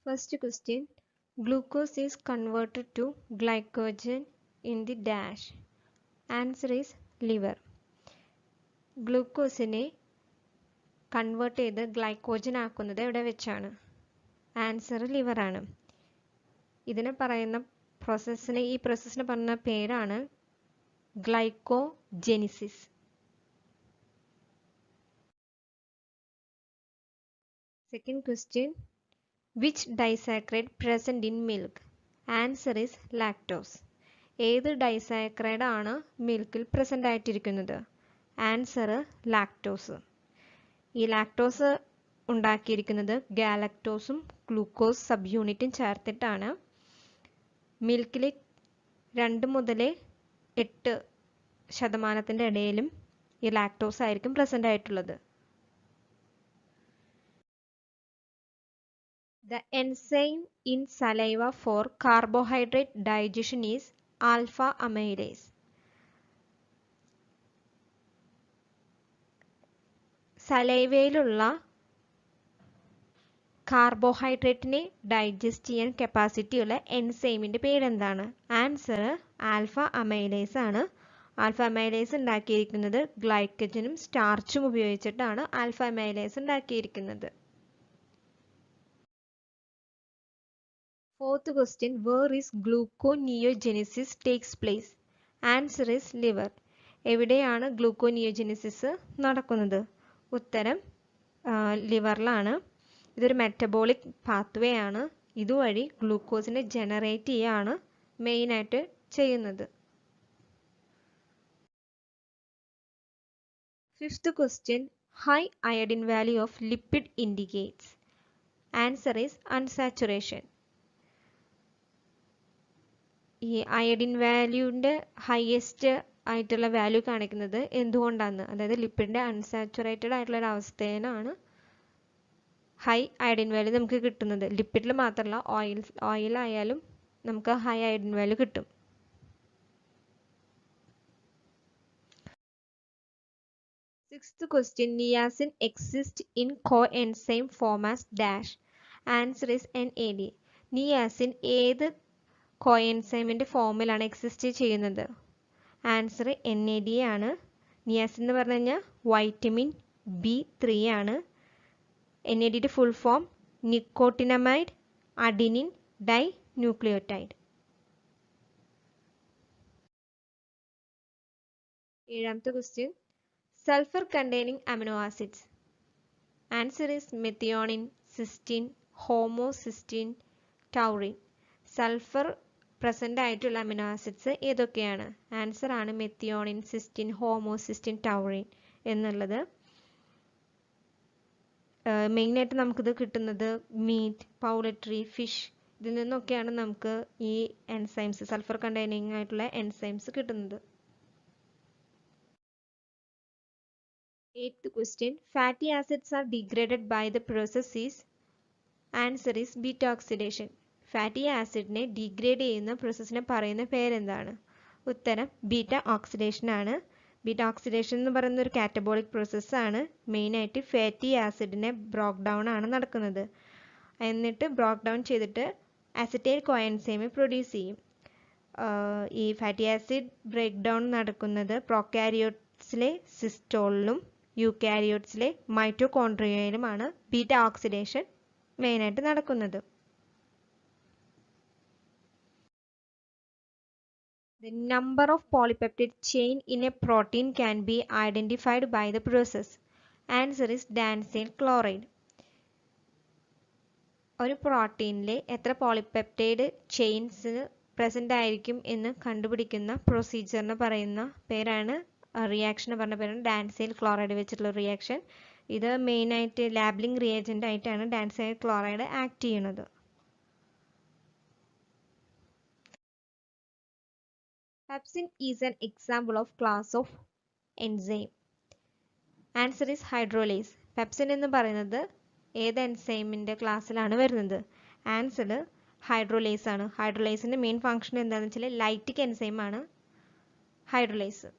First question, glucose is converted to glycogen in the dash. Answer is liver. ഗ്ലൂക്കോസിനെ convert ചെയ്ത് glycogen ആക്കുന്നത് എവിടെ വെച്ചാണ്? ആൻസർ ലിവർ ആണ്. ഇതിനെ പറയുന്ന പ്രോസസ്സിനെ ഈ പ്രോസസ്സിന് പറയുന്ന പേരാണ് ഗ്ലൈക്കോജെനിസിസ്. Second question, which disaccharide present in milk? Answer is lactose. ഏത് ഡൈസാക്രൈഡ് ആണ് മിൽക്കിൽ പ്രസന്റ് ആയിട്ടിരിക്കുന്നത്? Answer lactose. ഈ ലാക്ടോസ് ഉണ്ടാക്കിയിരിക്കുന്നത് ഗാലക്ടോസും ഗ്ലൂക്കോസ് സബ് യൂണിറ്റും ചേർത്തിട്ടാണ്. മിൽക്കിൽ 2 മുതൽ 8% ഇടയിലും ഈ ലാക്ടോസ് ആയിരിക്കും പ്രസന്റ് ആയിട്ടുള്ളത്. The enzyme in saliva for carbohydrate digestion is alpha amylase. സലൈവയിലുള്ള കാർബോഹൈഡ്രേറ്റിനെ ഡൈജസ്റ്റ് ചെയ്യാൻ കപ്പാസിറ്റിയുള്ള എൻസൈമിൻ്റെ പേരെന്താണ്? ആൻസർ ആൽഫ അമൈലേസ് ആണ്. ആൽഫ അമൈലേസ് ഉണ്ടാക്കിയിരിക്കുന്നത് ഗ്ലൈക്കജനും സ്റ്റാർച്ചും ഉപയോഗിച്ചിട്ടാണ് ആൽഫ അമൈലേസ് ഉണ്ടാക്കിയിരിക്കുന്നത്. Fourth question, where is gluconeogenesis takes place? Answer is liver. എവിടെയാണ് ഗ്ലൂക്കോനിയോജെനിസിസ് നടക്കുന്നത്? ഉത്തരം ലിവറിലാണ്. ഇതൊരു മെറ്റബോളിക് പാത്വേ ആണ്. ഇതുവഴി ഗ്ലൂക്കോസിനെ ജനറേറ്റ് ചെയ്യുകയാണ് മെയിനായിട്ട് ചെയ്യുന്നത്. Fifth question, high iodine value of lipid indicates. Answer is unsaturation. ഈ അയഡിൻ വാല്യൂവിൻ്റെ ഹയസ്റ്റ് ആയിട്ടുള്ള വാല്യൂ കാണിക്കുന്നത് എന്തുകൊണ്ടാണ്? അതായത് ലിപ്പിഡിൻ്റെ അൺസാച്ചുറേറ്റഡ് ആയിട്ടുള്ള ഒരു അവസ്ഥയിലാണ് ഹൈ അയഡിൻ വാല്യൂ നമുക്ക് കിട്ടുന്നത്. ലിപ്പിഡിൽ മാത്രമല്ല ഓയിലായാലും നമുക്ക് ഹൈ അയഡിൻ വാല്യൂ കിട്ടും. Sixth question, niacin exists in coenzyme form as dash. Answer is NAD. Niacin ഏത് കോഎൻസൈമിൻ്റെ ഫോമിലാണ് എക്സിസ്റ്റ് ചെയ്യുന്നത്? ആൻസർ NAD ആണ്. നിയാസിൻ എന്ന് പറഞ്ഞു കഴിഞ്ഞാൽ വൈറ്റമിൻ B3 ആണ്. NADയുടെ full form nicotinamide adenine dinucleotide. ഏഴാമത്തെ question, sulphur containing amino acids. Answer is methionine, cysteine, homocysteine, taurine. Sulphur present ആയിട്ടുള്ള അമിനോ ആസിഡ്സ് ഏതൊക്കെയാണ്? ആൻസർ ആണ് മെത്തിയോണിൻ, സിസ്റ്റീൻ, ഹോമോസിസ്റ്റീൻ, ടൗറിൻ എന്നുള്ളത്. മെയിനായിട്ട് നമുക്കിത് കിട്ടുന്നത് മീറ്റ്, പൗൾട്രി, ഫിഷ് ഇതിൽ നിന്നൊക്കെയാണ് നമുക്ക് ഈ എൻസൈംസ് സൾഫർ കണ്ടെയ്നിങ് ആയിട്ടുള്ള എൻസൈംസ് കിട്ടുന്നത്. Eighth question, fatty acids are degraded by the process is. Answer is beta oxidation. Fatty ആസിഡിനെ ഡിഗ്രേഡ് ചെയ്യുന്ന പ്രോസസ്സിനെ പറയുന്ന പേരെന്താണ്? ഉത്തരം ബീറ്റ ഓക്സിഡേഷൻ ആണ്. ബീറ്റ ഓക്സിഡേഷൻ എന്ന് പറയുന്ന ഒരു കാറ്റബോളിക് പ്രോസസ്സാണ്. മെയിനായിട്ട് ഫാറ്റി ആസിഡിനെ ബ്രോക്ക് ഡൗൺ ആണ് നടക്കുന്നത്. എന്നിട്ട് ബ്രോക്ക് ഡൗൺ ചെയ്തിട്ട് അസറ്റൈൽ കോഎൻസൈം പ്രൊഡ്യൂസ് ചെയ്യും. ഈ ഫാറ്റി ആസിഡ് ബ്രേക്ക് ഡൗൺ നടക്കുന്നത് പ്രോകാരിയോട്സിലെ സിസ്റ്റോളിലും യൂകാരിയോട്സിലെ മൈറ്റോകോൺട്രിയയിലുമാണ് ബീറ്റ ഓക്സിഡേഷൻ മെയിനായിട്ട് നടക്കുന്നത്. The number of polypeptide chain in a protein can be identified by the process. Answer is Danceyl chloride. ഒരു പ്രോട്ടീനിലെ എത്ര പോളിപെപ്റ്റൈഡ് ചെയിൻസ് പ്രസന്റ് ആയിരിക്കും എന്ന് കണ്ടുപിടിക്കുന്ന പ്രൊസീജിയറിന് പറയുന്ന പേരാണ് റിയാക്ഷൻ പറഞ്ഞ പേരാണ് ഡാൻസൈൽ ക്ലോറൈഡ് വെച്ചിട്ടുള്ള റിയാക്ഷൻ. ഇത് മെയിനായിട്ട് ലാബിലിംഗ് റിയേജൻ്റ് ആയിട്ടാണ് ഡാൻസൈൽ ക്ലോറൈഡ് ആക്ട് ചെയ്യുന്നത്. Pepsin is an example of class of enzyme. Answer is hydrolase. Pepsin എന്ന് പറയുന്നത് ഏത് എൻസൈമിൻ്റെ ക്ലാസ്സിലാണ് വരുന്നത്? ആൻസർ ഹൈഡ്രോലേസ് ആണ്. ഹൈഡ്രോലേസിൻ്റെ മെയിൻ ഫംഗ്ഷൻ എന്താണെന്ന് വെച്ചാൽ ലൈറ്റിക് എൻസൈം ആണ് ഹൈഡ്രോലേസ്.